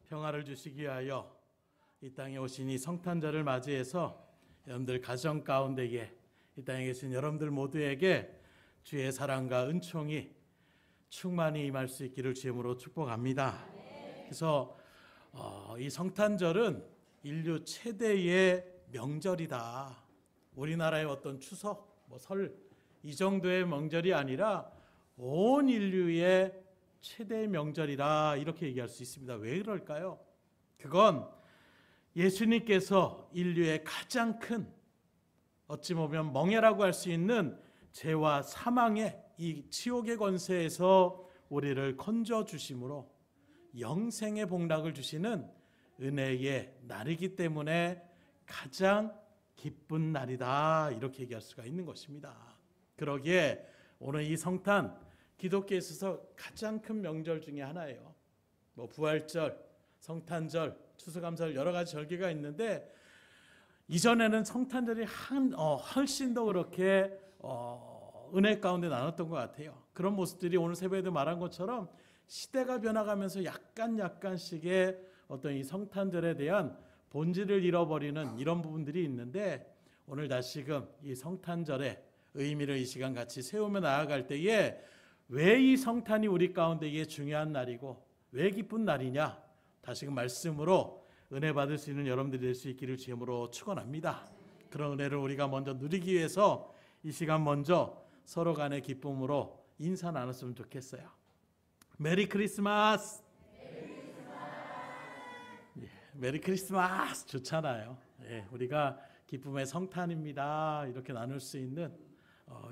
평화를 주시기 위하여 이 땅에 오신 이 성탄절을 맞이해서 여러분들 가정 가운데에 이 땅에 계신 여러분들 모두에게 주의 사랑과 은총이 충만히 임할 수 있기를 주님으로 축복합니다. 그래서 이 성탄절은 인류 최대의 명절이다. 우리나라의 어떤 추석, 설 이 정도의 명절이 아니라 온 인류의 최대의 명절이다, 이렇게 얘기할 수 있습니다. 왜 그럴까요? 그건 예수님께서 인류의 가장 큰, 어찌 보면 멍해라고 할 수 있는 죄와 사망의 이 지옥의 권세에서 우리를 건져 주심으로 영생의 복락을 주시는 은혜의 날이기 때문에 가장 기쁜 날이다, 이렇게 얘기할 수가 있는 것입니다. 그러기에 오늘 이 성탄, 기독교에 있어서 가장 큰 명절 중에 하나예요. 부활절, 성탄절, 추수감사절, 여러 가지 절기가 있는데 이전에는 성탄절이 훨씬 더 그렇게 은혜 가운데 나눴던 것 같아요. 그런 모습들이 오늘 새벽에도 말한 것처럼 시대가 변화가면서 약간씩의 어떤 이 성탄절에 대한 본질을 잃어버리는 이런 부분들이 있는데, 오늘 다시금 이 성탄절의 의미를 이 시간 같이 세우며 나아갈 때에 왜 이 성탄이 우리 가운데에 중요한 날이고 왜 기쁜 날이냐, 다시금 말씀으로 은혜 받을 수 있는 여러분들이 될 수 있기를 주님으로 축원합니다. 그런 은혜를 우리가 먼저 누리기 위해서 이 시간 먼저 서로 간의 기쁨으로 인사 나눴으면 좋겠어요. 메리 크리스마스. 메리 크리스마스 좋잖아요. 우리가 기쁨의 성탄입니다, 이렇게 나눌 수 있는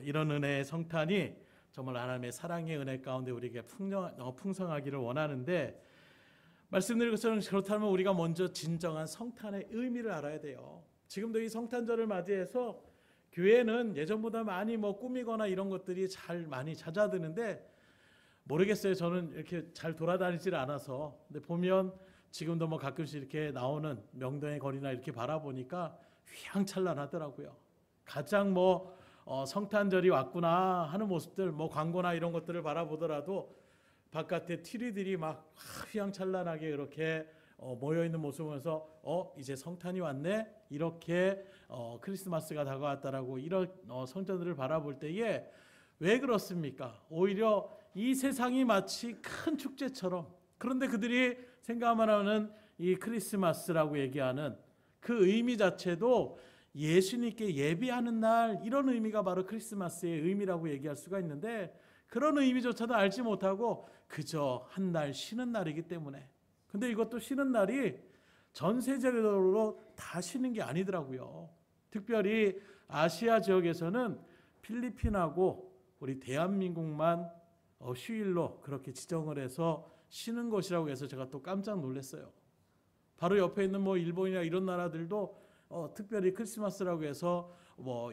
이런 은혜의 성탄이 정말 하나님의 사랑의 은혜 가운데 우리에게 풍성하기를 원하는데, 말씀드린 것처럼 그렇다면 우리가 먼저 진정한 성탄의 의미를 알아야 돼요. 지금도 이 성탄절을 맞이해서 교회는 예전보다 많이 꾸미거나 이런 것들이 많이 잦아드는데, 모르겠어요. 저는 이렇게 잘 돌아다니질 않아서. 근데 보면 지금도 가끔씩 이렇게 나오는 명동의 거리나 이렇게 바라보니까 휘황찬란하더라고요. 가장 성탄절이 왔구나 하는 모습들, 광고나 이런 것들을 바라보더라도 바깥에 트리들이 막 휘황찬란하게 이렇게 모여있는 모습을 보면서 이제 성탄이 왔네, 이렇게 크리스마스가 다가왔다라고 이런 성탄들을 바라볼 때에 왜 그렇습니까? 오히려 이 세상이 마치 큰 축제처럼, 그런데 그들이 생각만 하는 이 크리스마스라고 얘기하는 그 의미 자체도 예수님께 예비하는 날, 이런 의미가 바로 크리스마스의 의미라고 얘기할 수가 있는데, 그런 의미조차도 알지 못하고 그저 한 날 쉬는 날이기 때문에. 근데 이것도 쉬는 날이 전 세계적으로 다 쉬는 게 아니더라고요. 특별히 아시아 지역에서는 필리핀하고 우리 대한민국만 휴일로 그렇게 지정을 해서 쉬는 곳이라고 해서 제가 또 깜짝 놀랐어요. 바로 옆에 있는 일본이나 이런 나라들도 특별히 크리스마스라고 해서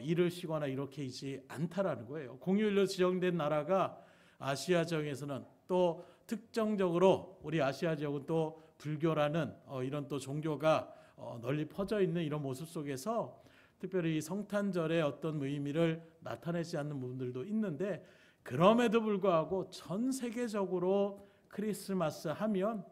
일을 쉬거나 이렇게 있지 않다라는 거예요. 공휴일로 지정된 나라가 아시아 지역에서는 또 특정적으로, 우리 아시아 지역은 또 불교라는 이런 또 종교가 널리 퍼져 있는 이런 모습 속에서 특별히 성탄절의 어떤 의미를 나타내지 않는 부분들도 있는데, 그럼에도 불구하고 전 세계적으로 크리스마스 하면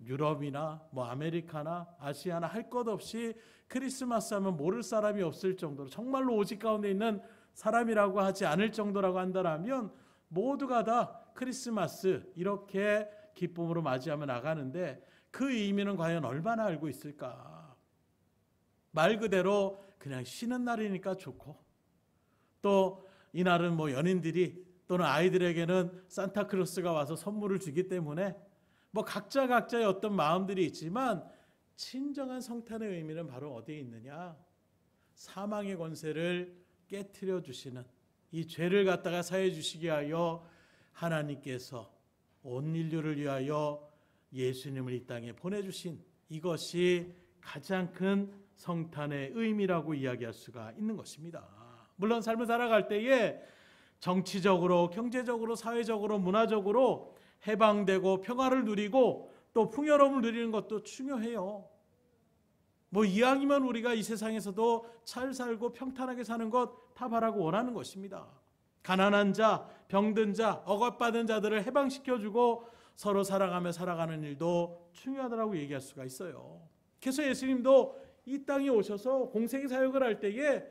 유럽이나 아메리카나 아시아나 할 것 없이 크리스마스 하면 모를 사람이 없을 정도로, 정말로 오직 가운데 있는 사람이라고 하지 않을 정도라고 한다면 모두가 다 크리스마스 이렇게 기쁨으로 맞이하며 나가는데, 그 의미는 과연 얼마나 알고 있을까? 말 그대로 그냥 쉬는 날이니까 좋고, 또 이날은 연인들이 또는 아이들에게는 산타클로스가 와서 선물을 주기 때문에 각자의 어떤 마음들이 있지만, 진정한 성탄의 의미는 바로 어디에 있느냐? 사망의 권세를 깨트려 주시는, 이 죄를 갖다가 사해 주시기 위하여 하나님께서 온 인류를 위하여 예수님을 이 땅에 보내주신, 이것이 가장 큰 성탄의 의미라고 이야기할 수가 있는 것입니다. 물론 삶을 살아갈 때에 정치적으로, 경제적으로, 사회적으로, 문화적으로 해방되고 평화를 누리고 또 풍요로움을 누리는 것도 중요해요. 이왕이면 우리가 이 세상에서도 잘 살고 평탄하게 사는 것 다 바라고 원하는 것입니다. 가난한 자, 병든 자, 억압받은 자들을 해방시켜주고 서로 사랑하며 살아가는 일도 중요하다고 얘기할 수가 있어요. 그래서 예수님도 이 땅에 오셔서 공생 사역을 할 때에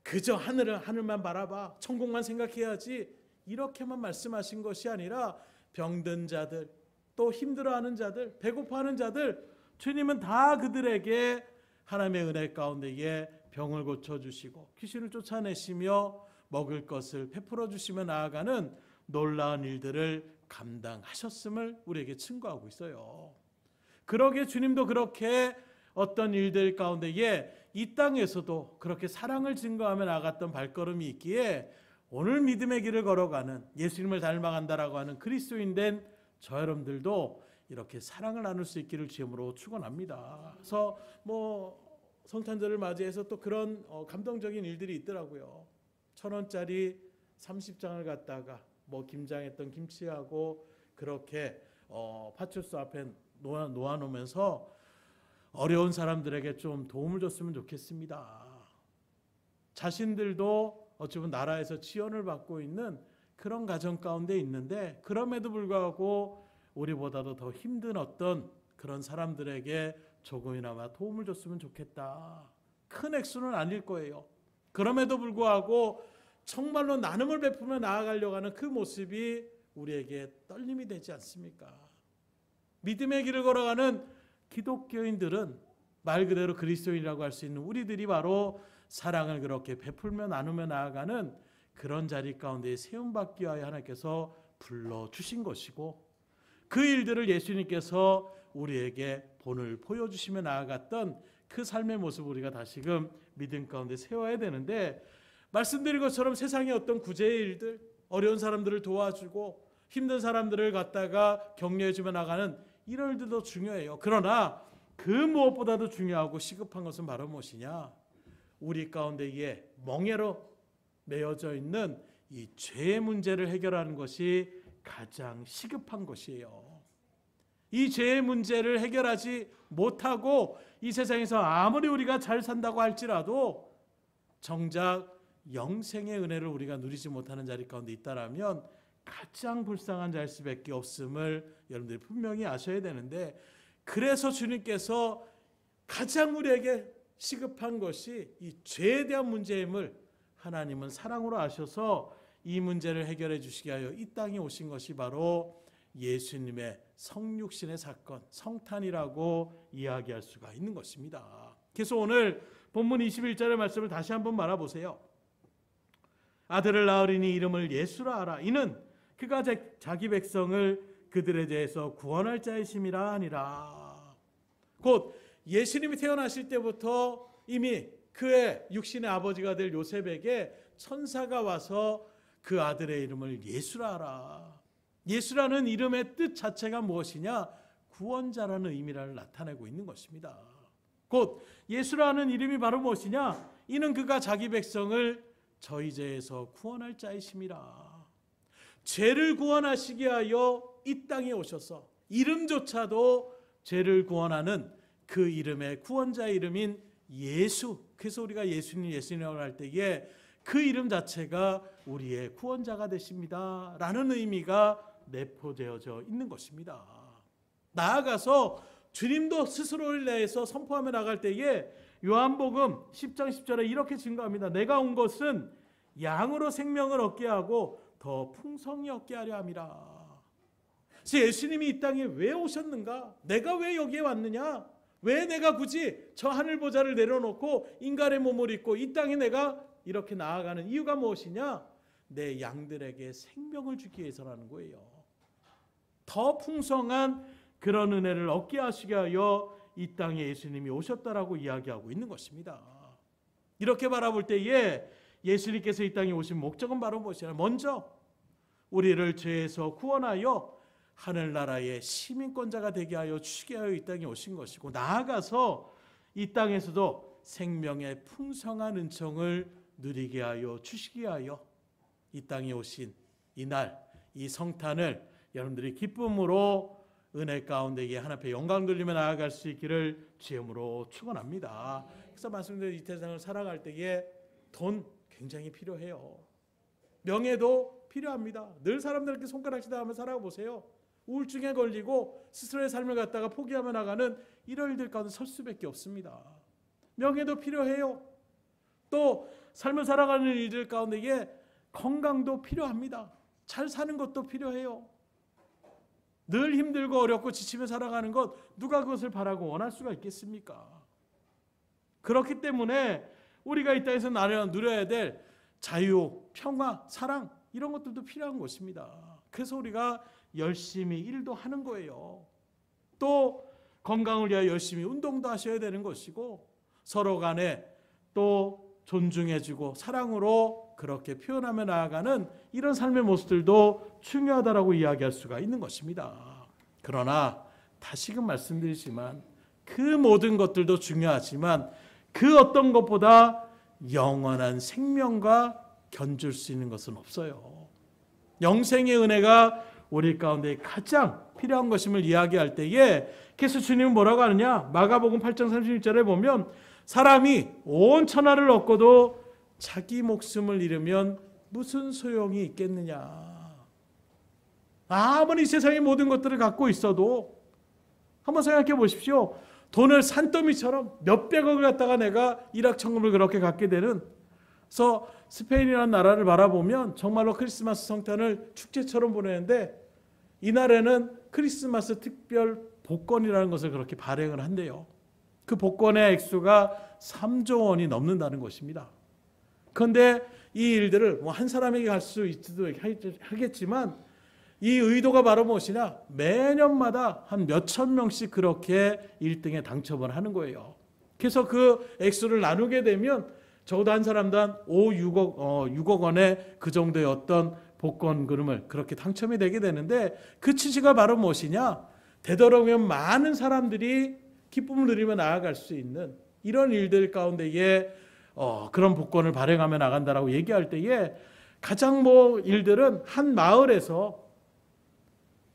그저 하늘만 바라봐, 천국만 생각해야지 이렇게만 말씀하신 것이 아니라 병든 자들, 또 힘들어하는 자들, 배고파하는 자들, 주님은 다 그들에게 하나님의 은혜 가운데에 병을 고쳐주시고 귀신을 쫓아내시며 먹을 것을 베풀어 주시며 나아가는 놀라운 일들을 감당하셨음을 우리에게 증거하고 있어요. 그러기에 주님도 그렇게 어떤 일들 가운데에 이 땅에서도 그렇게 사랑을 증거하며 나아갔던 발걸음이 있기에 오늘 믿음의 길을 걸어가는 예수님을 닮아간다라고 하는 그리스도인 된 저 여러분들도 이렇게 사랑을 나눌 수 있기를 주님으로 축원합니다. 그래서 성탄절을 맞이해서 또 그런 감동적인 일들이 있더라고요. 1,000원짜리 30장을 갖다가 김장했던 김치하고 그렇게 파출소 앞에 놓아놓으면서 어려운 사람들에게 좀 도움을 줬으면 좋겠습니다. 자신들도 어찌 보면 나라에서 지원을 받고 있는 그런 가정 가운데 있는데 그럼에도 불구하고 우리보다도 더 힘든 어떤 그런 사람들에게 조금이나마 도움을 줬으면 좋겠다. 큰 액수는 아닐 거예요. 그럼에도 불구하고 정말로 나눔을 베풀며 나아가려고 하는 그 모습이 우리에게 떨림이 되지 않습니까? 믿음의 길을 걸어가는 기독교인들은 말 그대로 그리스도인이라고 할 수 있는 우리들이 바로 사랑을 그렇게 베풀며 나누며 나아가는 그런 자리 가운데 세움받기 위하여 하나님께서 불러주신 것이고 그 일들을 예수님께서 우리에게 본을 보여주시며 나아갔던 그 삶의 모습을 우리가 다시금 믿음 가운데 세워야 되는데 말씀드린 것처럼 세상의 어떤 구제의 일들, 어려운 사람들을 도와주고 힘든 사람들을 갖다가 격려해주며 나가는 이런 일들도 중요해요. 그러나 그 무엇보다도 중요하고 시급한 것은 바로 무엇이냐? 우리 가운데에 멍에로 매여져 있는 이 죄의 문제를 해결하는 것이 가장 시급한 것이에요. 이 죄의 문제를 해결하지 못하고 이 세상에서 아무리 우리가 잘 산다고 할지라도 정작 영생의 은혜를 우리가 누리지 못하는 자리 가운데 있다라면 가장 불쌍한 자일 수밖에 없음을 여러분들이 분명히 아셔야 되는데 그래서 주님께서 가장 우리에게 시급한 것이 이 죄에 대한 문제임을 하나님은 사랑으로 아셔서 이 문제를 해결해 주시게 하여 이 땅에 오신 것이 바로 예수님의 성육신의 사건, 성탄이라고 이야기할 수가 있는 것입니다. 그래서 오늘 본문 21절의 말씀을 다시 한번 말아보세요. 아들을 낳으리니 이름을 예수라 하라. 이는 그가 자기 백성을 그들에 대해서 구원할 자이심이라 하니라. 곧 예수님이 태어나실 때부터 이미 그의 육신의 아버지가 될 요셉에게 천사가 와서 그 아들의 이름을 예수라 하라. 예수라는 이름의 뜻 자체가 무엇이냐? 구원자라는 의미를 나타내고 있는 것입니다. 곧 예수라는 이름이 바로 무엇이냐? 이는 그가 자기 백성을 저희 죄에서 구원할 자이심이라. 죄를 구원하시게 하여 이 땅에 오셔서 이름조차도 죄를 구원하는 그 이름의 구원자의 이름인 예수. 그래서 우리가 예수님이라고 할 때에 그 이름 자체가 우리의 구원자가 되십니다 라는 의미가 내포되어져 있는 것입니다. 나아가서 주님도 스스로를 내서 선포하며 나갈 때에 요한복음 10장 10절에 이렇게 증거합니다. 내가 온 것은 양으로 생명을 얻게 하고 더 풍성히 얻게 하려 함이라. 그래서 예수님이 이 땅에 왜 오셨는가? 내가 왜 여기에 왔느냐? 왜 내가 굳이 저 하늘 보좌를 내려놓고 인간의 몸을 입고 이 땅에 내가 이렇게 나아가는 이유가 무엇이냐? 내 양들에게 생명을 주기 위해서라는 거예요. 더 풍성한 그런 은혜를 얻게 하시게 하여 이 땅에 예수님이 오셨다라고 이야기하고 있는 것입니다. 이렇게 바라볼 때에 예수님께서 이 땅에 오신 목적은 바로 무엇이냐? 먼저 우리를 죄에서 구원하여 하늘나라의 시민권자가 되게 하여 주시게 하여 이 땅에 오신 것이고 나아가서 이 땅에서도 생명의 풍성한 은총을 누리게 하여 주시게 하여 이 땅에 오신 이날 이 성탄을 여러분들이 기쁨으로 은혜 가운데에 하나님 앞에 영광 돌리며 나아갈 수 있기를 주님으로 축원합니다. 그래서 말씀드린 이 세상을 살아갈 때에 돈 굉장히 필요해요. 명예도 필요합니다. 늘 사람들께 손가락질 하며 살아보세요. 우울증에 걸리고 스스로의 삶을 갖다가 포기하며 나가는 이런 일들 가운데 설 수밖에 없습니다. 명예도 필요해요. 또 삶을 살아가는 일들 가운데에 건강도 필요합니다. 잘 사는 것도 필요해요. 늘 힘들고 어렵고 지치며 살아가는 것, 누가 그것을 바라고 원할 수가 있겠습니까? 그렇기 때문에 우리가 이 땅에서 누려야 될 자유, 평화, 사랑, 이런 것들도 필요한 것입니다. 그래서 우리가 열심히 일도 하는 거예요. 또 건강을 위하여 열심히 운동도 하셔야 되는 것이고, 서로 간에 또 존중해주고 사랑으로 그렇게 표현하며 나아가는 이런 삶의 모습들도 중요하다라고 이야기할 수가 있는 것입니다. 그러나 다시금 말씀드리지만 그 모든 것들도 중요하지만 그 어떤 것보다 영원한 생명과 견줄 수 있는 것은 없어요. 영생의 은혜가 우리 가운데 가장 필요한 것임을 이야기할 때에 그래서 주님은 뭐라고 하느냐? 마가복음 8장 36절에 보면 사람이 온 천하를 얻고도 자기 목숨을 잃으면 무슨 소용이 있겠느냐. 아무리 세상의 모든 것들을 갖고 있어도 한번 생각해 보십시오. 돈을 산더미처럼 몇백억을 갖다가 내가 일확천금을 그렇게 갖게 되는, 그래서 스페인이라는 나라를 바라보면 정말로 크리스마스 성탄을 축제처럼 보내는데 이날에는 크리스마스 특별 복권이라는 것을 그렇게 발행을 한대요. 그 복권의 액수가 3조 원이 넘는다는 것입니다. 그런데 이 일들을 한 사람에게 할 수 있기도 하겠지만 이 의도가 바로 무엇이냐? 매년마다 한 몇천 명씩 그렇게 1등에 당첨을 하는 거예요. 그래서 그 액수를 나누게 되면 적어도 한 사람당 6억 원의 그 정도의 어떤 복권 그림을 그렇게 당첨이 되게 되는데 그 취지가 바로 무엇이냐? 되도록이면 많은 사람들이 기쁨을 누리며 나아갈 수 있는 이런 일들 가운데에 그런 복권을 발행하며 나간다라고 얘기할 때에 가장 일들은 한 마을에서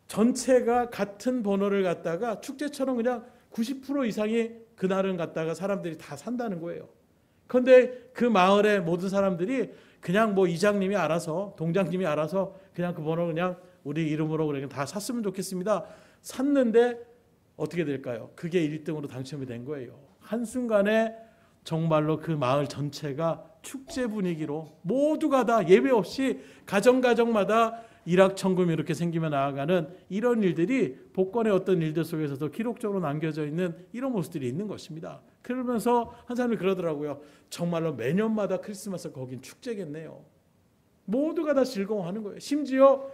전체가 같은 번호를 갖다가 축제처럼 그냥 90% 이상이 그날은 갖다가 사람들이 다 산다는 거예요. 그런데 그 마을의 모든 사람들이 그냥 이장님이 알아서, 동장님이 알아서 그냥 그 번호 그냥 우리 이름으로 그냥 다 샀으면 좋겠습니다. 샀는데 어떻게 될까요? 그게 1등으로 당첨이 된 거예요. 한순간에 정말로 그 마을 전체가 축제 분위기로 모두가 다 예배 없이 가정마다 일확천금이 이렇게 생기며 나아가는 이런 일들이 복권의 어떤 일들 속에서도 기록적으로 남겨져 있는 이런 모습들이 있는 것입니다. 그러면서 한 사람이 그러더라고요. 정말로 매년마다 크리스마스 거긴 축제겠네요. 모두가 다 즐거워하는 거예요. 심지어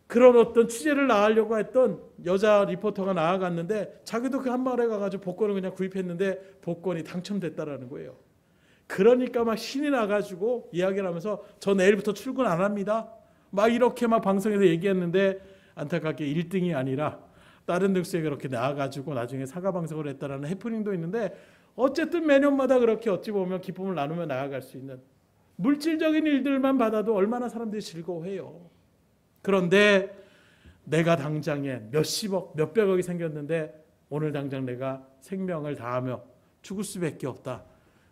그런 어떤 취재를 나가려고 했던 여자 리포터가 나아갔는데 자기도 그 한 마을에 가가지고 복권을 그냥 구입했는데 복권이 당첨됐다라는 거예요. 그러니까 막 신이 나가지고 이야기를 하면서 저 내일부터 출근 안 합니다. 막 이렇게 막 방송에서 얘기했는데 안타깝게 1등이 아니라 다른 등수에 그렇게 나와가지고 나중에 사과방송을 했다라는 해프닝도 있는데 어쨌든 매년마다 그렇게 어찌 보면 기쁨을 나누며 나아갈 수 있는 물질적인 일들만 받아도 얼마나 사람들이 즐거워해요. 그런데 내가 당장에 몇십억, 몇백억이 생겼는데 오늘 당장 내가 생명을 다하며 죽을 수밖에 없다.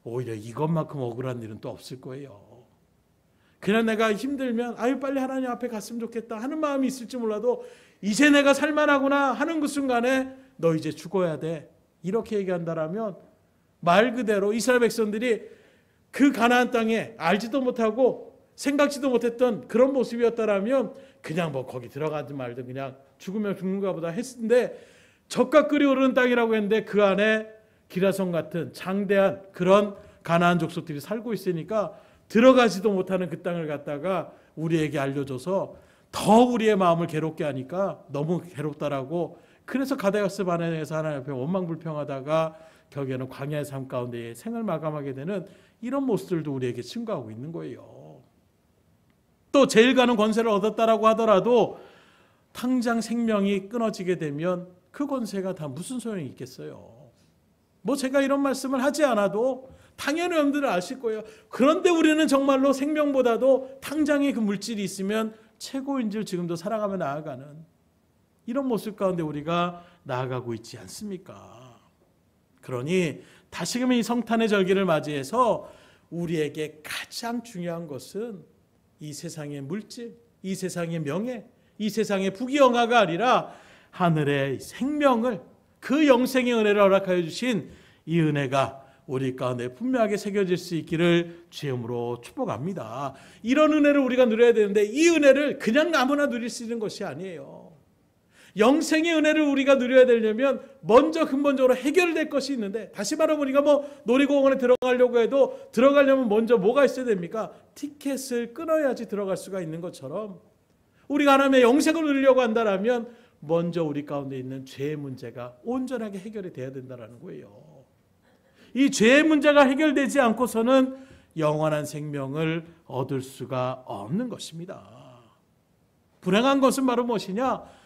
오히려 이것만큼 억울한 일은 또 없을 거예요. 그냥 내가 힘들면 빨리 하나님 앞에 갔으면 좋겠다 하는 마음이 있을지 몰라도 이제 내가 살만하구나 하는 그 순간에 너 이제 죽어야 돼. 이렇게 얘기한다라면 말 그대로 이스라엘 백성들이 그 가나안 땅에 알지도 못하고 생각지도 못했던 그런 모습이었다라면 그냥 거기 들어가지 말든 그냥 죽으면 죽는가 보다 했는데 적과 끓이 오르는 땅이라고 했는데 그 안에 기라성 같은 장대한 그런 가나안 족속들이 살고 있으니까 들어가지도 못하는 그 땅을 갖다가 우리에게 알려줘서 더 우리의 마음을 괴롭게 하니까 너무 괴롭다라고 그래서 가데아스 바네에서 하나님 앞에 원망불평하다가 결국에는 광야의 삶 가운데 생을 마감하게 되는 이런 모습들도 우리에게 증거하고 있는 거예요. 또 제일 가는 권세를 얻었다라고 하더라도 당장 생명이 끊어지게 되면 그 권세가 다 무슨 소용이 있겠어요. 제가 이런 말씀을 하지 않아도 당연히 여러분들은 아실 거예요. 그런데 우리는 정말로 생명보다도 당장의 그 물질이 있으면 최고인 줄 지금도 살아가며 나아가는 이런 모습 가운데 우리가 나아가고 있지 않습니까? 그러니 다시금 이 성탄의 절기를 맞이해서 우리에게 가장 중요한 것은 이 세상의 물질, 이 세상의 명예, 이 세상의 부귀영화가 아니라 하늘의 생명을, 그 영생의 은혜를 허락하여 주신 이 은혜가 우리 가운데 분명하게 새겨질 수 있기를 주임으로 축복합니다. 이런 은혜를 우리가 누려야 되는데 이 은혜를 그냥 아무나 누릴 수 있는 것이 아니에요. 영생의 은혜를 우리가 누려야 되려면 먼저 근본적으로 해결될 것이 있는데, 다시 말하면 우리가 놀이공원에 들어가려고 해도 들어가려면 먼저 뭐가 있어야 됩니까? 티켓을 끊어야지 들어갈 수가 있는 것처럼 우리가 하나님의 영생을 누리려고 한다면 먼저 우리 가운데 있는 죄의 문제가 온전하게 해결이 돼야 된다는 거예요. 이 죄의 문제가 해결되지 않고서는 영원한 생명을 얻을 수가 없는 것입니다. 불행한 것은 바로 무엇이냐?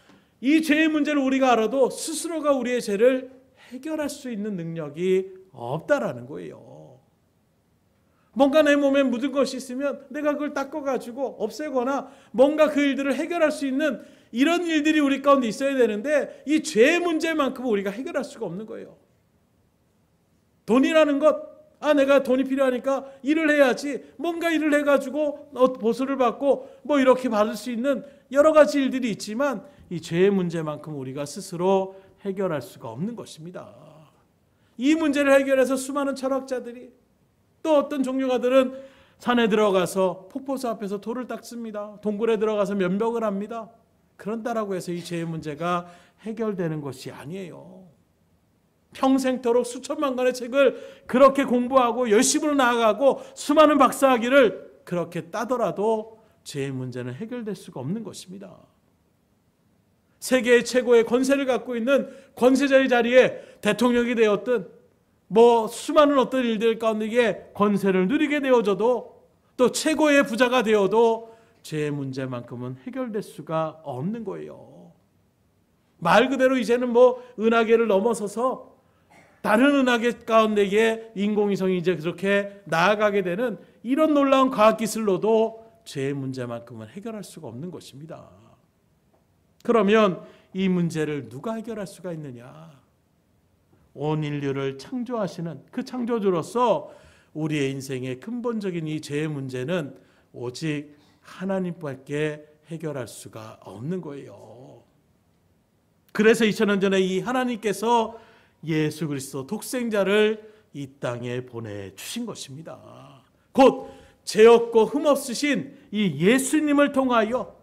이 죄의 문제를 우리가 알아도 스스로가 우리의 죄를 해결할 수 있는 능력이 없다라는 거예요. 뭔가 내 몸에 묻은 것이 있으면 내가 그걸 닦아가지고 없애거나 뭔가 그 일들을 해결할 수 있는 이런 일들이 우리 가운데 있어야 되는데, 이 죄의 문제만큼은 우리가 해결할 수가 없는 거예요. 돈이라는 것, 내가 돈이 필요하니까 일을 해야지, 뭔가 일을 해가지고 보수를 받고 이렇게 받을 수 있는 여러 가지 일들이 있지만 이 죄의 문제만큼 우리가 스스로 해결할 수가 없는 것입니다. 이 문제를 해결해서 수많은 철학자들이, 또 어떤 종교가들은 산에 들어가서 폭포수 앞에서 돌을 닦습니다. 동굴에 들어가서 면벽을 합니다. 그런다라고 해서 이 죄의 문제가 해결되는 것이 아니에요. 평생토록 수천만 권의 책을 그렇게 공부하고 열심으로 나아가고 수많은 박사학위를 그렇게 따더라도 죄의 문제는 해결될 수가 없는 것입니다. 세계의 최고의 권세를 갖고 있는 권세자의 자리에 대통령이 되었든 수많은 어떤 일들 가운데 권세를 누리게 되어져도, 또 최고의 부자가 되어도 죄의 문제만큼은 해결될 수가 없는 거예요. 말 그대로 이제는 은하계를 넘어서서 다른 은하계 가운데에 인공위성이 이제 그렇게 나아가게 되는 이런 놀라운 과학기술로도 죄의 문제만큼은 해결할 수가 없는 것입니다. 그러면 이 문제를 누가 해결할 수가 있느냐? 온 인류를 창조하시는 그 창조주로서 우리의 인생의 근본적인 이 죄의 문제는 오직 하나님밖에 해결할 수가 없는 거예요. 그래서 2000년 전에 이 하나님께서 예수 그리스도 독생자를 이 땅에 보내주신 것입니다. 곧 죄 없고 흠 없으신 이 예수님을 통하여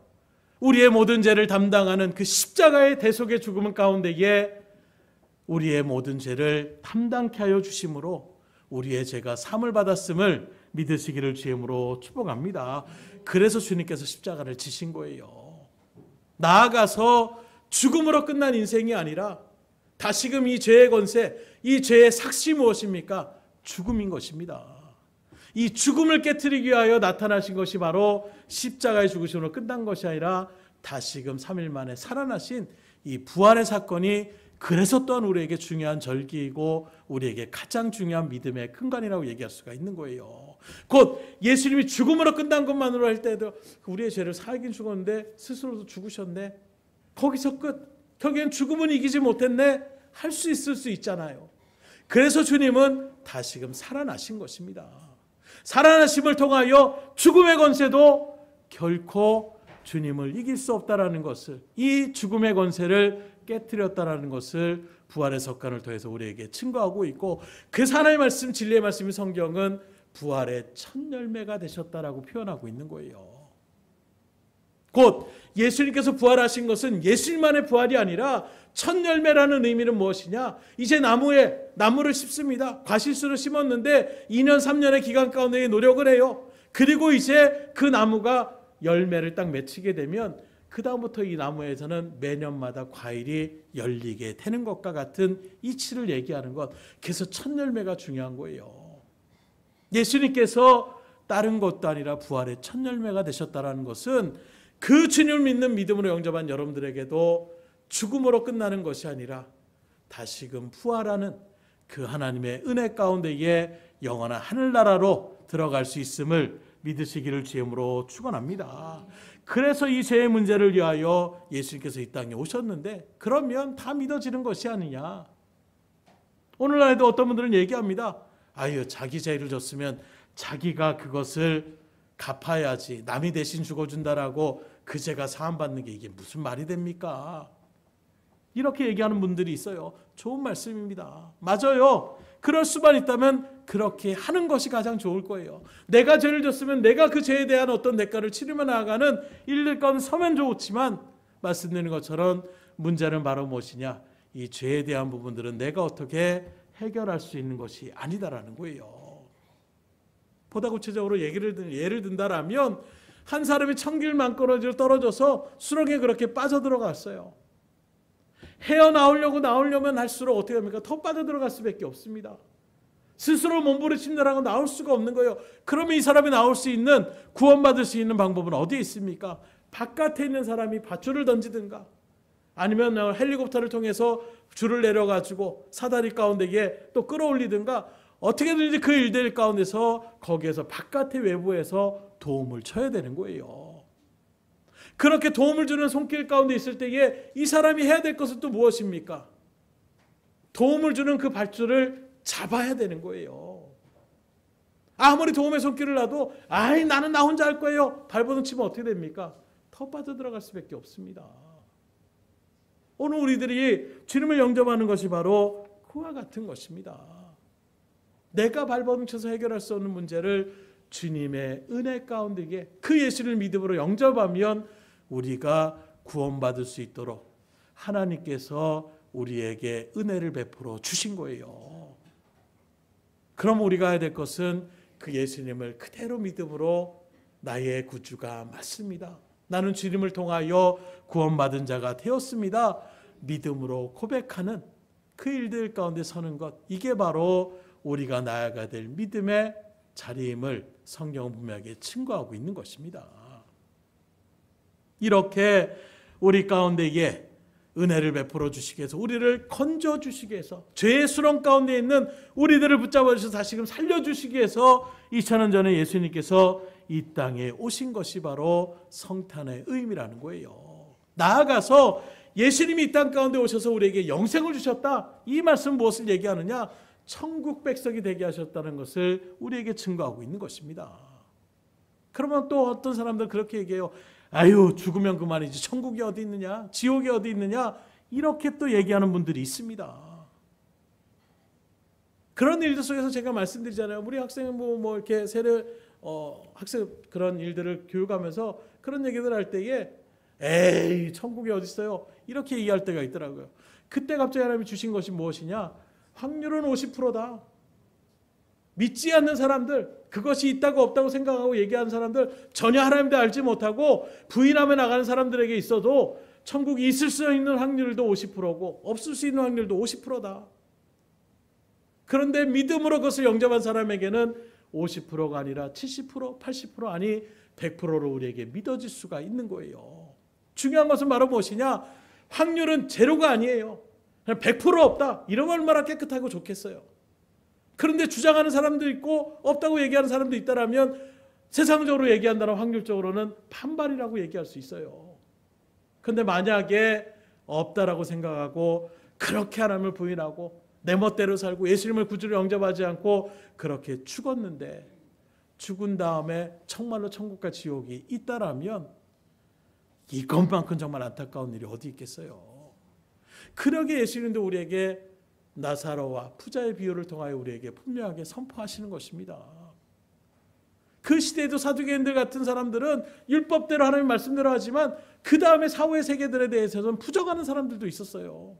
우리의 모든 죄를 담당하는 그 십자가의 대속의 죽음 가운데에 우리의 모든 죄를 담당케 하여 주심으로 우리의 죄가 사함을 받았음을 믿으시기를 주임으로 축복합니다. 그래서 주님께서 십자가를 지신 거예요. 나아가서 죽음으로 끝난 인생이 아니라 다시금 이 죄의 권세, 이 죄의 삭시 무엇입니까? 죽음인 것입니다. 이 죽음을 깨트리기 위하여 나타나신 것이 바로 십자가의 죽으심으로 끝난 것이 아니라 다시금 3일 만에 살아나신 이 부활의 사건이, 그래서 또한 우리에게 중요한 절기이고 우리에게 가장 중요한 믿음의 근간이라고 얘기할 수가 있는 거예요. 곧 예수님이 죽음으로 끝난 것만으로 할 때도 우리의 죄를 사하긴 죽었는데 스스로도 죽으셨네, 거기서 끝, 결국엔 죽음은 이기지 못했네 할 수 있을 수 있잖아요. 그래서 주님은 다시금 살아나신 것입니다. 살아나심을 통하여 죽음의 권세도 결코 주님을 이길 수 없다라는 것을, 이 죽음의 권세를 깨뜨렸다라는 것을 부활의 석관을 통해서 우리에게 증거하고 있고, 그 하나님의 말씀, 진리의 말씀이 성경은 부활의 첫 열매가 되셨다라고 표현하고 있는 거예요. 곧 예수님께서 부활하신 것은 예수님만의 부활이 아니라 첫 열매라는 의미는 무엇이냐? 이제 나무를 심습니다. 과실수를 심었는데 2년 3년의 기간 가운데 노력을 해요. 그리고 이제 그 나무가 열매를 딱 맺히게 되면 그 다음부터 이 나무에서는 매년마다 과일이 열리게 되는 것과 같은 이치를 얘기하는 것. 그래서 첫 열매가 중요한 거예요. 예수님께서 다른 것도 아니라 부활의 첫 열매가 되셨다는 것은 그 주님을 믿는 믿음으로 영접한 여러분들에게도 죽음으로 끝나는 것이 아니라 다시금 부활하는 그 하나님의 은혜 가운데에 영원한 하늘나라로 들어갈 수 있음을 믿으시기를 주임으로 축원합니다. 그래서 이 죄의 문제를 위하여 예수님께서 이 땅에 오셨는데, 그러면 다 믿어지는 것이 아니냐? 오늘날에도 어떤 분들은 얘기합니다. 자기 죄를 졌으면 자기가 그것을 갚아야지, 남이 대신 죽어준다라고 그 죄가 사함받는 게 이게 무슨 말이 됩니까? 이렇게 얘기하는 분들이 있어요. 좋은 말씀입니다. 맞아요. 그럴 수만 있다면 그렇게 하는 것이 가장 좋을 거예요. 내가 죄를 졌으면 내가 그 죄에 대한 어떤 대가를 치르며 나아가는 일들 가운데 서면 좋지만, 말씀드리는 것처럼 문제는 바로 무엇이냐? 이 죄에 대한 부분들은 내가 어떻게 해결할 수 있는 것이 아니다라는 거예요. 보다 구체적으로 예를 든다라면, 한 사람이 천길만꺼러지를 떨어져서 수렁에 그렇게 빠져들어갔어요. 헤어나오려면 할수록 어떻게 합니까? 더 빠져들어갈 수밖에 없습니다. 스스로 몸부림친다라고 나올 수가 없는 거예요. 그러면 이 사람이 나올 수 있는, 구원받을 수 있는 방법은 어디에 있습니까? 바깥에 있는 사람이 밧줄을 던지든가, 아니면 헬리콥터를 통해서 줄을 내려가지고 사다리 가운데에 또 끌어올리든가, 어떻게든지 그 일들 가운데서 거기에서 바깥의 외부에서 도움을 쳐야 되는 거예요. 그렇게 도움을 주는 손길 가운데 있을 때에 이 사람이 해야 될 것은 또 무엇입니까? 도움을 주는 그 밧줄을 잡아야 되는 거예요. 아무리 도움의 손길을 놔도 나는 나 혼자 할 거예요. 발버둥 치면 어떻게 됩니까? 더 빠져들어갈 수밖에 없습니다. 오늘 우리들이 주님을 영접하는 것이 바로 그와 같은 것입니다. 내가 발버둥 쳐서 해결할 수 없는 문제를 주님의 은혜 가운데 그 예수를 믿음으로 영접하면 우리가 구원받을 수 있도록 하나님께서 우리에게 은혜를 베풀어 주신 거예요. 그럼 우리가 해야 될 것은 그 예수님을 그대로 믿음으로 나의 구주가 맞습니다. 나는 주님을 통하여 구원받은 자가 되었습니다. 믿음으로 고백하는 그 일들 가운데 서는 것, 이게 바로 우리가 나아가야 될 믿음의 자리임을 성경은 분명하게 증거하고 있는 것입니다. 이렇게 우리 가운데에 은혜를 베풀어 주시기 위해서, 우리를 건져 주시기 위해서, 죄의 수렁 가운데 있는 우리들을 붙잡아 주셔서 다시금 살려주시기 위해서 2000년 전에 예수님께서 이 땅에 오신 것이 바로 성탄의 의미라는 거예요. 나아가서 예수님이 이 땅 가운데 오셔서 우리에게 영생을 주셨다. 이 말씀은 무엇을 얘기하느냐? 천국 백성이 되게 하셨다는 것을 우리에게 증거하고 있는 것입니다. 그러면 또 어떤 사람들 그렇게 얘기해요. 죽으면 그만이지, 천국이 어디 있느냐, 지옥이 어디 있느냐, 이렇게 또 얘기하는 분들이 있습니다. 그런 일들 속에서 제가 말씀드리잖아요. 우리 학생은 뭐 이렇게 세례 학생 그런 일들을 교육하면서 그런 얘기들 할 때에 천국이 어디 있어요, 이렇게 얘기할 때가 있더라고요. 그때 갑자기 하나님이 주신 것이 무엇이냐? 확률은 50%다. 믿지 않는 사람들, 그것이 있다고 없다고 생각하고 얘기하는 사람들, 전혀 하나님도 알지 못하고 부인하며 나가는 사람들에게 있어도 천국이 있을 수 있는 확률도 50%고 없을 수 있는 확률도 50%다. 그런데 믿음으로 그것을 영접한 사람에게는 50%가 아니라 70%, 80% 아니 100%로 우리에게 믿어질 수가 있는 거예요. 중요한 것은 바로 무엇이냐? 확률은 제로가 아니에요. 100% 없다. 이러면 얼마나 깨끗하고 좋겠어요. 그런데 주장하는 사람도 있고 없다고 얘기하는 사람도 있다라면 세상적으로 얘기한다면 확률적으로는 반발이라고 얘기할 수 있어요. 그런데 만약에 없다라고 생각하고 그렇게 하나님을 부인하고 내 멋대로 살고 예수님을 구주로 영접하지 않고 그렇게 죽었는데, 죽은 다음에 정말로 천국과 지옥이 있다라면 이것만큼 정말 안타까운 일이 어디 있겠어요. 그러게 예수님도 우리에게 나사로와 부자의 비유를 통하여 우리에게 분명하게 선포하시는 것입니다. 그 시대에도 사두개인들 같은 사람들은 율법대로 하나님 말씀대로 하지만 그 다음에 사후의 세계들에 대해서는 부정하는 사람들도 있었어요.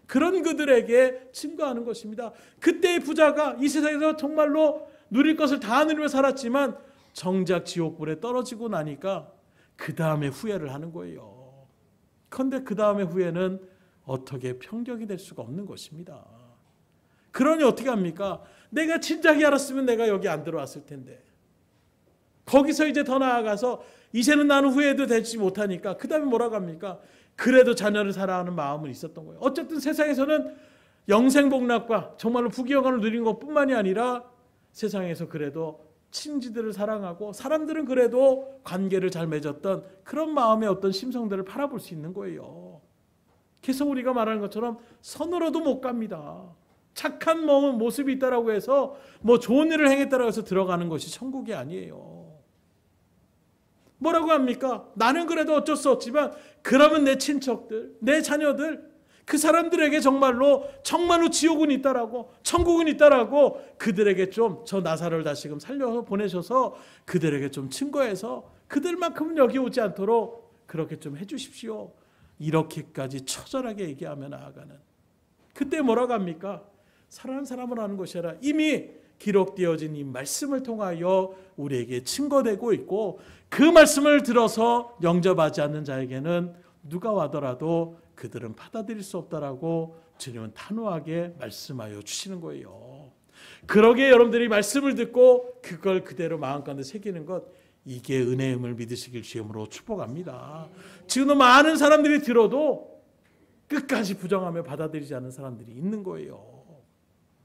그런 그들에게 증거하는 것입니다. 그때의 부자가 이 세상에서 정말로 누릴 것을 다 누리며 살았지만 정작 지옥불에 떨어지고 나니까 그 다음에 후회를 하는 거예요. 그런데 그 다음에 후회는 어떻게 평격이 될 수가 없는 것입니다. 그러니 어떻게 합니까? 내가 진작에 알았으면 내가 여기 안 들어왔을 텐데. 거기서 이제 더 나아가서 이제는 나는 후회도 되지 못하니까 그 다음에 뭐라고 합니까? 그래도 자녀를 사랑하는 마음은 있었던 거예요. 어쨌든 세상에서는 영생복락과 정말로 부귀영화를 누린 것뿐만이 아니라 세상에서 그래도 친지들을 사랑하고 사람들은 그래도 관계를 잘 맺었던 그런 마음의 어떤 심성들을 바라볼 수 있는 거예요. 그래서 우리가 말하는 것처럼 선으로도 못 갑니다. 착한 모습이 있다라고 해서 뭐 좋은 일을 행했다라고 해서 들어가는 것이 천국이 아니에요. 뭐라고 합니까? 나는 그래도 어쩔 수 없지만 그러면 내 친척들, 내 자녀들, 그 사람들에게 정말로 지옥은 있다라고, 천국은 있다라고 그들에게 좀 저 나사로를 다시금 살려서 보내셔서 그들에게 좀 증거해서 그들만큼은 여기 오지 않도록 그렇게 좀 해주십시오. 이렇게까지 처절하게 얘기하며 나아가는, 그때 뭐라고 합니까? 사랑하는 사람을 아는 것이 아니라 이미 기록되어진 이 말씀을 통하여 우리에게 증거되고 있고, 그 말씀을 들어서 영접하지 않는 자에게는 누가 와더라도 그들은 받아들일 수 없다라고 주님은 단호하게 말씀하여 주시는 거예요. 그러기에 여러분들이 말씀을 듣고 그걸 그대로 마음 가운데 새기는 것, 이게 은혜임을 믿으시길 주님으로 축복합니다. 지금도 많은 사람들이 들어도 끝까지 부정하며 받아들이지 않는 사람들이 있는 거예요.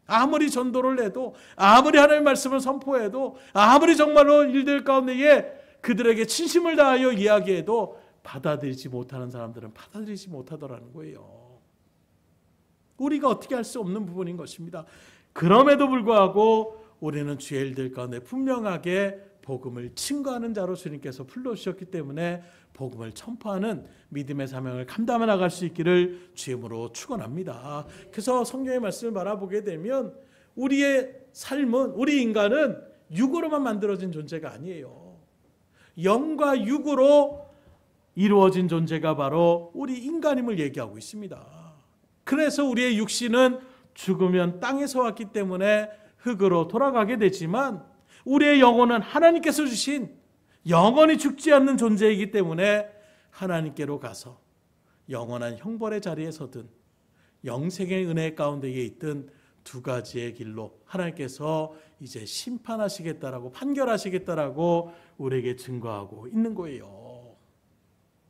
아무리 전도를 해도, 아무리 하나님의 말씀을 선포해도, 아무리 정말로 일들 가운데에 그들에게 진심을 다하여 이야기해도 받아들이지 못하는 사람들은 받아들이지 못하더라는 거예요. 우리가 어떻게 할 수 없는 부분인 것입니다. 그럼에도 불구하고 우리는 주의 일들 가운데 분명하게 복음을 증거하는 자로 주님께서 불러주셨기 때문에 복음을 전파하는 믿음의 사명을 감당해 나갈 수 있기를 주임으로 축원합니다. 그래서 성경의 말씀을 바라보게 되면 우리의 삶은, 우리 인간은 육으로만 만들어진 존재가 아니에요. 영과 육으로 이루어진 존재가 바로 우리 인간임을 얘기하고 있습니다. 그래서 우리의 육신은 죽으면 땅에서 왔기 때문에 흙으로 돌아가게 되지만 우리의 영혼은 하나님께서 주신 영원히 죽지 않는 존재이기 때문에 하나님께로 가서 영원한 형벌의 자리에 서든 영생의 은혜 가운데에 있든 두 가지의 길로 하나님께서 이제 심판하시겠다라고, 판결하시겠다라고 우리에게 증거하고 있는 거예요.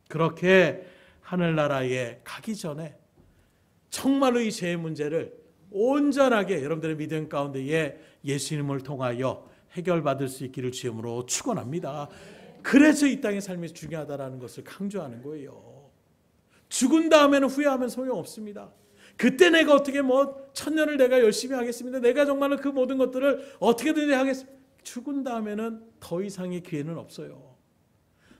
그렇게 하늘나라에 가기 전에 정말로 이 죄의 문제를 온전하게 여러분들의 믿음 가운데에 예수님을 통하여 해결받을 수 있기를 주님으로 축원합니다. 그래서 이 땅의 삶이 중요하다는 것을 강조하는 거예요. 죽은 다음에는 후회하면 소용없습니다. 그때 내가 어떻게 천년을 내가 열심히 하겠습니다. 내가 정말로 그 모든 것들을 어떻게든지 하겠습니다. 죽은 다음에는 더 이상의 기회는 없어요.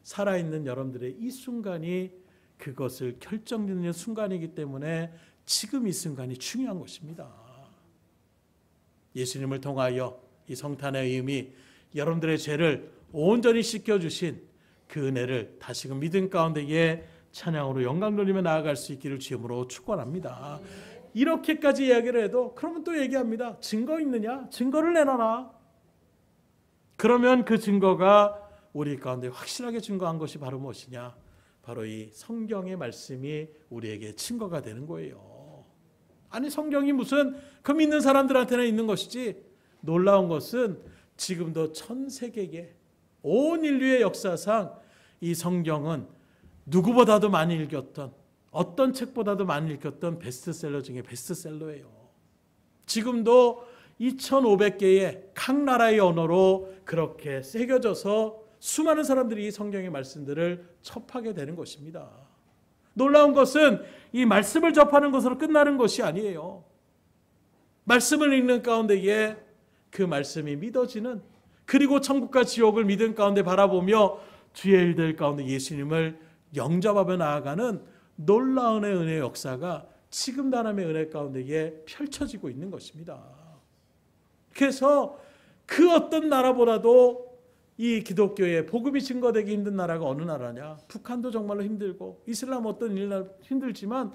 살아있는 여러분들의 이 순간이 그것을 결정짓는 순간이기 때문에 지금 이 순간이 중요한 것입니다. 예수님을 통하여 이 성탄의 의미, 여러분들의 죄를 온전히 씻겨주신 그 은혜를 다시금 믿음 가운데에 찬양으로 영광 돌리며 나아갈 수 있기를 주님으로 축원합니다. 이렇게까지 이야기를 해도 그러면 또 얘기합니다. 증거 있느냐? 증거를 내놔라. 그러면 그 증거가 우리 가운데 확실하게 증거한 것이 바로 무엇이냐? 바로 이 성경의 말씀이 우리에게 증거가 되는 거예요. 아니, 성경이 무슨 그 믿는 사람들한테는 있는 것이지, 놀라운 것은 지금도 전 세계에 온 인류의 역사상 이 성경은 누구보다도 많이 읽었던, 어떤 책보다도 많이 읽었던 베스트셀러 중에 베스트셀러예요. 지금도 2500개의 각 나라의 언어로 그렇게 새겨져서 수많은 사람들이 이 성경의 말씀들을 접하게 되는 것입니다. 놀라운 것은 이 말씀을 접하는 것으로 끝나는 것이 아니에요. 말씀을 읽는 가운데에 그 말씀이 믿어지는, 그리고 천국과 지옥을 믿음 가운데 바라보며 주의 일들 가운데 예수님을 영접하며 나아가는 놀라운 은혜의 역사가 지금 하나님의 은혜 가운데에 펼쳐지고 있는 것입니다. 그래서 그 어떤 나라보다도 이 기독교의 복음이 증거되기 힘든 나라가 어느 나라냐? 북한도 정말로 힘들고 이슬람 어떤 일나 힘들지만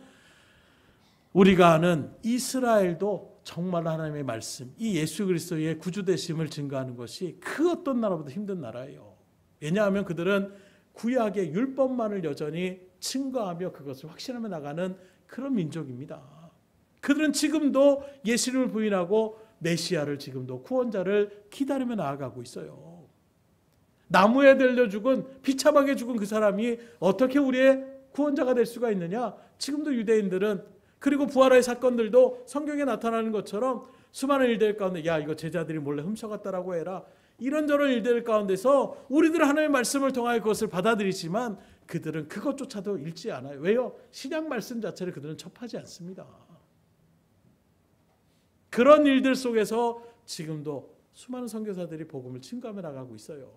우리가 아는 이스라엘도 정말 하나님의 말씀, 이 예수 그리스도의 구주 되심을 증거하는 것이 그 어떤 나라보다 힘든 나라예요. 왜냐하면 그들은 구약의 율법만을 여전히 증거하며 그것을 확신하며 나가는 그런 민족입니다. 그들은 지금도 예수님을 부인하고 메시아를, 지금도 구원자를 기다리며 나아가고 있어요. 나무에 들려 죽은, 비참하게 죽은 그 사람이 어떻게 우리의 구원자가 될 수가 있느냐? 지금도 유대인들은, 그리고 부활의 사건들도 성경에 나타나는 것처럼 수많은 일들 가운데 야, 이거 제자들이 몰래 훔쳐갔다라고 해라, 이런저런 일들 가운데서 우리들은 하나님의 말씀을 통하여 그것을 받아들이지만 그들은 그것조차도 읽지 않아요. 왜요? 신약 말씀 자체를 그들은 접하지 않습니다. 그런 일들 속에서 지금도 수많은 선교사들이 복음을 증거하며 나가고 있어요.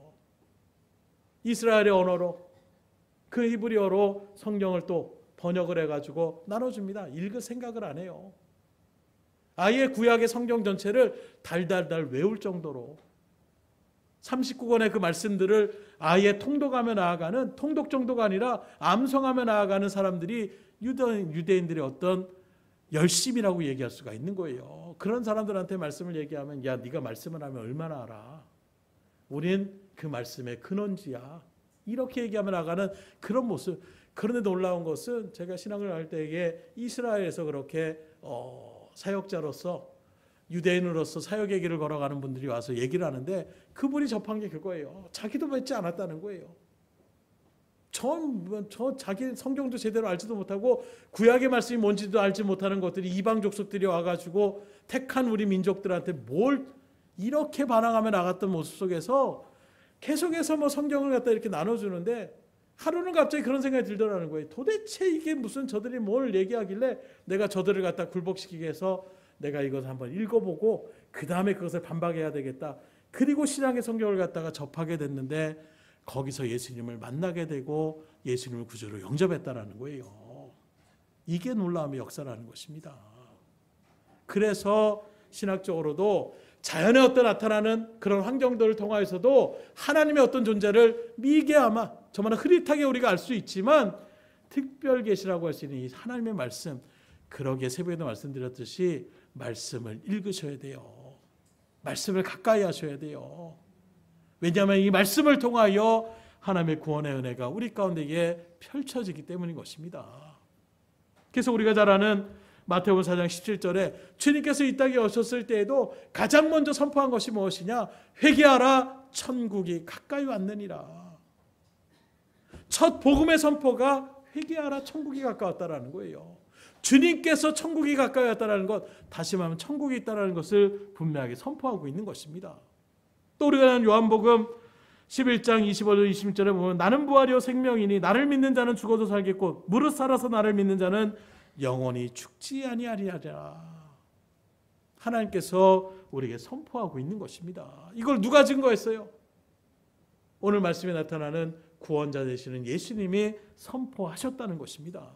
이스라엘의 언어로, 그 히브리어로 성경을 또 번역을 해가지고 나눠줍니다. 읽을 생각을 안 해요. 아예 구약의 성경 전체를 달달달 외울 정도로 39권의 그 말씀들을 아예 통독하며 나아가는, 통독 정도가 아니라 암송하며 나아가는 사람들이 유대인들의 어떤 열심이라고 얘기할 수가 있는 거예요. 그런 사람들한테 말씀을 얘기하면, 야, 네가 말씀을 하면 얼마나 알아? 우린 그 말씀의 근원지야. 이렇게 얘기하며 나가는 그런 모습. 그런데 놀라운 것은 제가 신학을 할 때에 이스라엘에서 그렇게 사역자로서, 유대인으로서 사역의 길을 걸어가는 분들이 와서 얘기를 하는데, 그분이 접한 게 그거예요. 자기도 맺지 않았다는 거예요. 저 자기 성경도 제대로 알지도 못하고 구약의 말씀이 뭔지도 알지 못하는 것들이 이방 족속들이 와가지고 택한 우리 민족들한테 뭘 이렇게 반항하며 나갔던 모습 속에서 계속해서 뭐 성경을 갖다 이렇게 나눠주는데, 하루는 갑자기 그런 생각이 들더라는 거예요. 도대체 이게 무슨, 저들이 뭘 얘기하길래 내가 저들을 갖다 굴복시키게 해서 내가 이것을 한번 읽어보고 그 다음에 그것을 반박해야 되겠다. 그리고 신약의 성경을 갖다가 접하게 됐는데, 거기서 예수님을 만나게 되고 예수님을 구주로 영접했다라는 거예요. 이게 놀라움의 역사라는 것입니다. 그래서 신학적으로도 자연의 어떤 나타나는 그런 환경들을 통하여서도 하나님의 어떤 존재를 미개아마, 정말 흐릿하게 우리가 알 수 있지만, 특별 계시라고 할 수 있는 이 하나님의 말씀, 그러기에 새벽에도 말씀드렸듯이 말씀을 읽으셔야 돼요. 말씀을 가까이 하셔야 돼요. 왜냐하면 이 말씀을 통하여 하나님의 구원의 은혜가 우리 가운데에 펼쳐지기 때문인 것입니다. 그래서 우리가 잘 아는 마태복음 4장 17절에 주님께서 이 땅에 오셨을 때에도 가장 먼저 선포한 것이 무엇이냐? 회개하라, 천국이 가까이 왔느니라. 첫 복음의 선포가 회개하라, 천국이 가까웠다라는 거예요. 주님께서 천국이 가까이 왔다라는 것, 다시 말하면 천국이 있다라는 것을 분명하게 선포하고 있는 것입니다. 또 우리가 아는 요한복음 11장 25절 26절에 보면, 나는 부활이요 생명이니 나를 믿는 자는 죽어도 살겠고 무릇 살아서 나를 믿는 자는 영원히 죽지 아니하리라. 하나님께서 우리에게 선포하고 있는 것입니다. 이걸 누가 증거했어요? 오늘 말씀에 나타나는 구원자 되시는 예수님이 선포하셨다는 것입니다.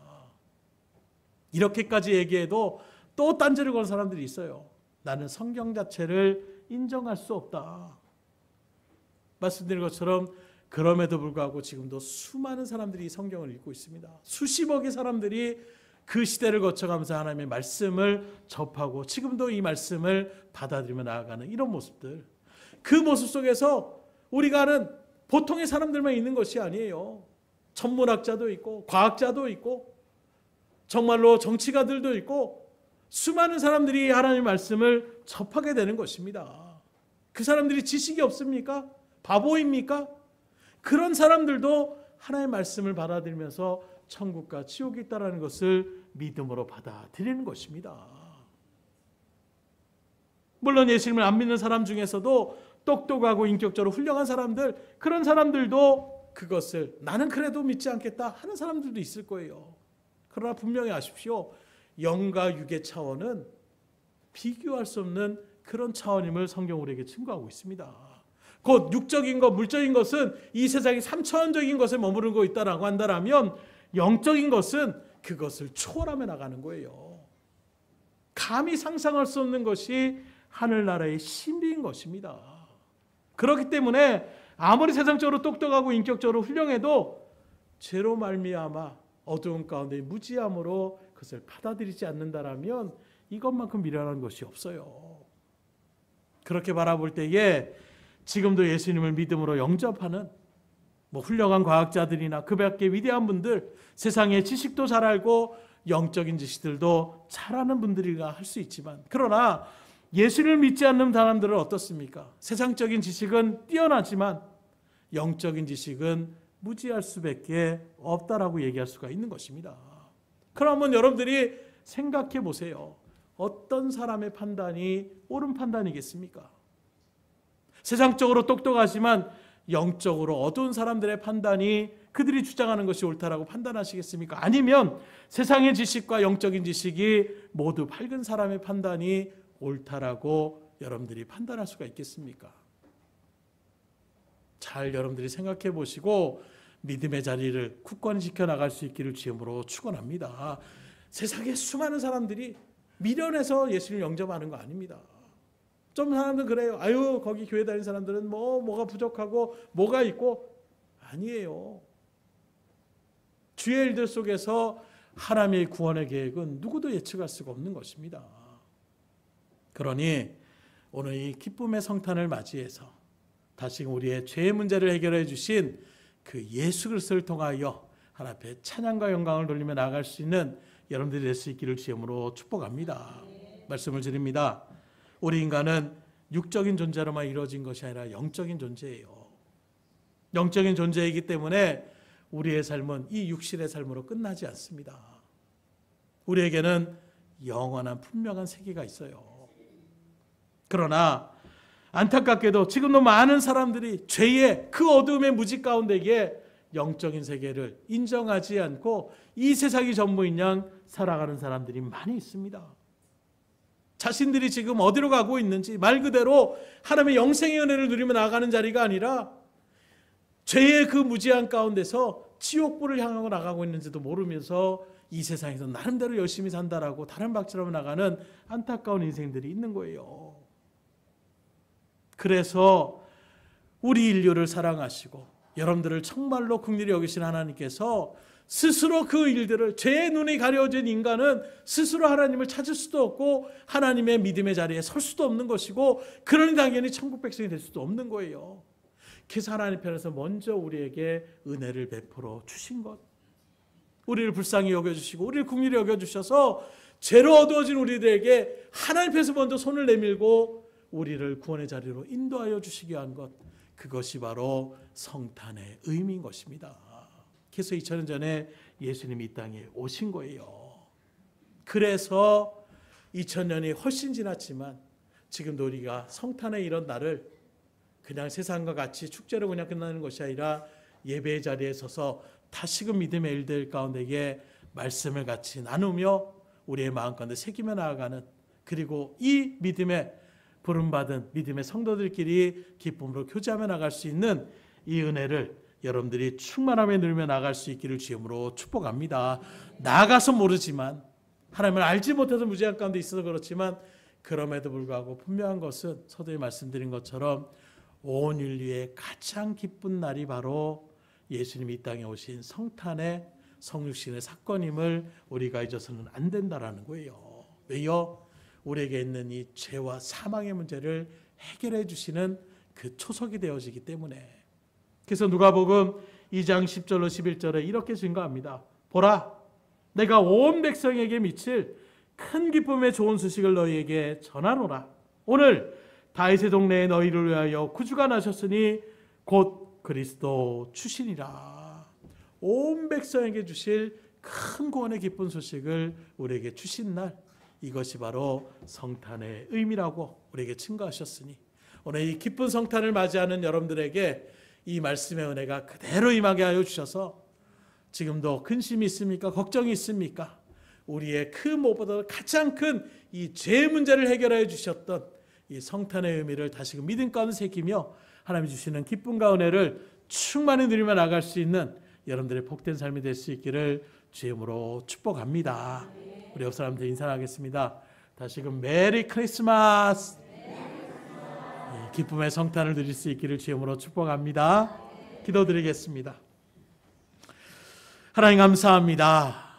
이렇게까지 얘기해도 또 딴지를 거는 사람들이 있어요. 나는 성경 자체를 인정할 수 없다. 말씀드린 것처럼 그럼에도 불구하고 지금도 수많은 사람들이 성경을 읽고 있습니다. 수십억의 사람들이 그 시대를 거쳐가면서 하나님의 말씀을 접하고 지금도 이 말씀을 받아들이며 나아가는 이런 모습들, 그 모습 속에서 우리가 아는 보통의 사람들만 있는 것이 아니에요. 천문학자도 있고 과학자도 있고 정말로 정치가들도 있고 수많은 사람들이 하나님의 말씀을 접하게 되는 것입니다. 그 사람들이 지식이 없습니까? 바보입니까? 그런 사람들도 하나님의 말씀을 받아들이면서 천국과 지옥이 있다는 것을 믿음으로 받아들이는 것입니다. 물론 예수님을 안 믿는 사람 중에서도 똑똑하고 인격적으로 훌륭한 사람들, 그런 사람들도 그것을 나는 그래도 믿지 않겠다 하는 사람들도 있을 거예요. 그러나 분명히 아십시오. 영과 육의 차원은 비교할 수 없는 그런 차원임을 성경 우리에게 증거하고 있습니다. 곧 육적인 것, 물적인 것은 이 세상의 3차원적인 것에 머무르고 있다라고 한다면, 영적인 것은 그것을 초월하며 나가는 거예요. 감히 상상할 수 없는 것이 하늘나라의 신비인 것입니다. 그렇기 때문에 아무리 세상적으로 똑똑하고 인격적으로 훌륭해도 죄로 말미암아 어두운 가운데 무지함으로 그것을 받아들이지 않는다라면 이것만큼 미련한 것이 없어요. 그렇게 바라볼 때에 지금도 예수님을 믿음으로 영접하는 훌륭한 과학자들이나 그 밖에 위대한 분들, 세상의 지식도 잘 알고 영적인 지식들도 잘하는 분들이라 할 수 있지만, 그러나 예수를 믿지 않는 사람들은 어떻습니까? 세상적인 지식은 뛰어나지만 영적인 지식은 무지할 수밖에 없다라고 얘기할 수가 있는 것입니다. 그러면 여러분들이 생각해 보세요. 어떤 사람의 판단이 옳은 판단이겠습니까? 세상적으로 똑똑하지만 영적으로 어두운 사람들의 판단이 그들이 주장하는 것이 옳다라고 판단하시겠습니까? 아니면 세상의 지식과 영적인 지식이 모두 밝은 사람의 판단이 옳다라고 여러분들이 판단할 수가 있겠습니까? 잘 여러분들이 생각해 보시고 믿음의 자리를 굳건히 지켜나갈 수 있기를 주님으로 축원합니다. 세상에 수많은 사람들이 미련해서 예수님을 영접하는 거 아닙니다. 좀 사람들은 그래요. 아유, 거기 교회 다니는 사람들은 뭐가 부족하고 뭐가 있고. 아니에요. 주의 일들 속에서 하나님의 구원의 계획은 누구도 예측할 수가 없는 것입니다. 그러니 오늘 이 기쁨의 성탄을 맞이해서 다시금 우리의 죄의 문제를 해결해 주신 그 예수 그리스도를 통하여 하나님 앞에 찬양과 영광을 돌리며 나아갈 수 있는 여러분들이 될 수 있기를 주님으로 축복합니다. 말씀을 드립니다. 우리 인간은 육적인 존재로만 이루어진 것이 아니라 영적인 존재예요. 영적인 존재이기 때문에 우리의 삶은 이 육신의 삶으로 끝나지 않습니다. 우리에게는 영원한 분명한 세계가 있어요. 그러나 안타깝게도 지금도 많은 사람들이 죄의 그 어두움의 무지 가운데에 영적인 세계를 인정하지 않고 이 세상이 전부인 양 살아가는 사람들이 많이 있습니다. 자신들이 지금 어디로 가고 있는지 말 그대로 하나님의 영생의 은혜를 누리며 나아가는 자리가 아니라 죄의 그 무지한 가운데서 지옥불을 향하고 나가고 있는지도 모르면서 이 세상에서 나름대로 열심히 산다라고 다른 박질하며 나가는 안타까운 인생들이 있는 거예요. 그래서 우리 인류를 사랑하시고 여러분들을 정말로 긍휼히 여기신 하나님께서 스스로 그 일들을, 죄의 눈이 가려진 인간은 스스로 하나님을 찾을 수도 없고 하나님의 믿음의 자리에 설 수도 없는 것이고, 그러니 당연히 천국 백성이 될 수도 없는 거예요. 그래서 하나님 편에서 먼저 우리에게 은혜를 베풀어 주신 것, 우리를 불쌍히 여겨주시고 우리를 긍휼히 여겨주셔서 죄로 어두워진 우리들에게 하나님 편에서 먼저 손을 내밀고 우리를 구원의 자리로 인도하여 주시기 위한 것, 그것이 바로 성탄의 의미인 것입니다. 그래서 2000년 전에 예수님이 이 땅에 오신 거예요. 그래서 2000년이 훨씬 지났지만 지금도 우리가 성탄의 이런 날을 그냥 세상과 같이 축제로 그냥 끝나는 것이 아니라 예배의 자리에 서서 다시금 믿음의 일들 가운데에 말씀을 같이 나누며 우리의 마음 가운데 새기며 나아가는, 그리고 이 믿음의 부름받은 믿음의 성도들끼리 기쁨으로 교제하며 나갈 수 있는 이 은혜를 여러분들이 충만함에 누리며 나갈 수 있기를 주님으로 축복합니다. 나아가서 모르지만, 하나님을 알지 못해서 무지한 가운데 있어서 그렇지만, 그럼에도 불구하고 분명한 것은 서두에 말씀드린 것처럼 온 인류의 가장 기쁜 날이 바로 예수님이 이 땅에 오신 성탄의 성육신의 사건임을 우리가 잊어서는 안 된다라는 거예요. 왜요? 우리에게 있는 이 죄와 사망의 문제를 해결해 주시는 그 초석이 되어지기 때문에. 그래서 누가복음 2장 10절로 11절에 이렇게 증거합니다. 보라, 내가 온 백성에게 미칠 큰 기쁨의 좋은 소식을 너희에게 전하노라. 오늘 다윗의 동네에 너희를 위하여 구주가 나셨으니 곧 그리스도 주시니라. 온 백성에게 주실 큰 구원의 기쁜 소식을 우리에게 주신 날, 이것이 바로 성탄의 의미라고 우리에게 증거하셨으니, 오늘 이 기쁜 성탄을 맞이하는 여러분들에게 이 말씀의 은혜가 그대로 임하게 하여 주셔서 지금도 근심이 있습니까? 걱정이 있습니까? 우리의 그 무엇보다 가장 큰 이 죄 문제를 해결하여 주셨던 이 성탄의 의미를 다시금 믿음 가운데 새기며 하나님이 주시는 기쁨과 은혜를 충만히 누리며 나갈 수 있는 여러분들의 복된 삶이 될 수 있기를 주님으로 축복합니다. 우리 옆 사람들 인사하겠습니다. 다시금 메리 크리스마스. 기쁨의 성탄을 누릴 수 있기를 주님으로 축복합니다. 기도드리겠습니다. 하나님 감사합니다.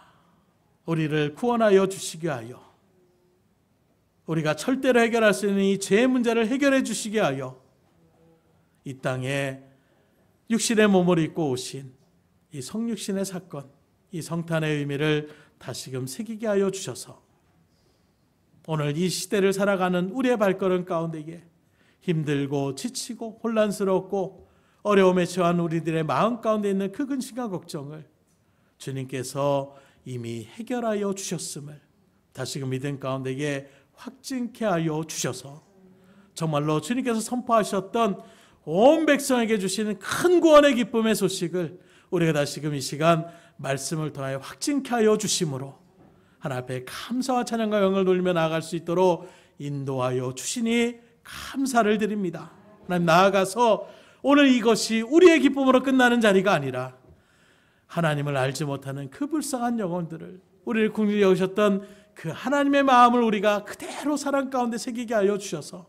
우리를 구원하여 주시기 위하여, 우리가 절대로 해결할 수 있는 이 죄의 문제를 해결해 주시기 위하여 이 땅에 육신의 몸을 입고 오신 이 성육신의 사건, 이 성탄의 의미를 다시금 새기게 하여 주셔서 오늘 이 시대를 살아가는 우리의 발걸음 가운데에 힘들고 지치고 혼란스럽고 어려움에 처한 우리들의 마음 가운데 있는 그 근심과 걱정을 주님께서 이미 해결하여 주셨음을 다시금 믿음 가운데에 확증케 하여 주셔서 정말로 주님께서 선포하셨던 온 백성에게 주시는 큰 구원의 기쁨의 소식을 우리가 다시금 이 시간 말씀을 통하여 확증케 하여 주심으로 하나님 앞에 감사와 찬양과 영광을 돌리며 나아갈 수 있도록 인도하여 주시니 감사를 드립니다. 하나님, 나아가서 오늘 이것이 우리의 기쁨으로 끝나는 자리가 아니라 하나님을 알지 못하는 그 불쌍한 영혼들을, 우리를 긍휼히 여기셨던 그 하나님의 마음을 우리가 그대로 사랑 가운데 새기게 하여 주셔서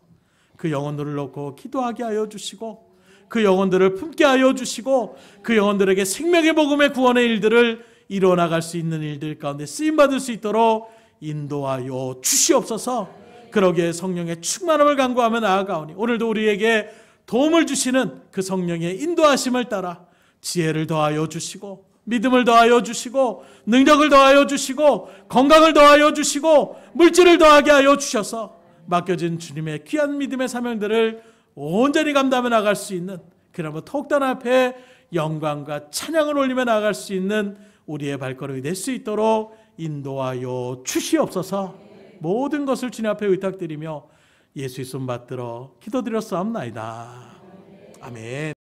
그 영혼들을 놓고 기도하게 하여 주시고, 그 영혼들을 품게 하여 주시고, 그 영혼들에게 생명의 복음의 구원의 일들을 이뤄나갈 수 있는 일들 가운데 쓰임받을 수 있도록 인도하여 주시옵소서. 그러기에 성령의 충만함을 간구하며 나아가오니 오늘도 우리에게 도움을 주시는 그 성령의 인도하심을 따라 지혜를 더하여 주시고, 믿음을 더하여 주시고, 능력을 더하여 주시고, 건강을 더하여 주시고, 물질을 더하게 하여 주셔서 맡겨진 주님의 귀한 믿음의 사명들을 온전히 감당해 나갈 수 있는, 그러므로 더욱더 앞에 영광과 찬양을 올리며 나아갈 수 있는 우리의 발걸음이 될 수 있도록 인도하여 주시옵소서. 모든 것을 주님 앞에 의탁드리며 예수의 손 받들어 기도드렸사옵나이다. 아멘.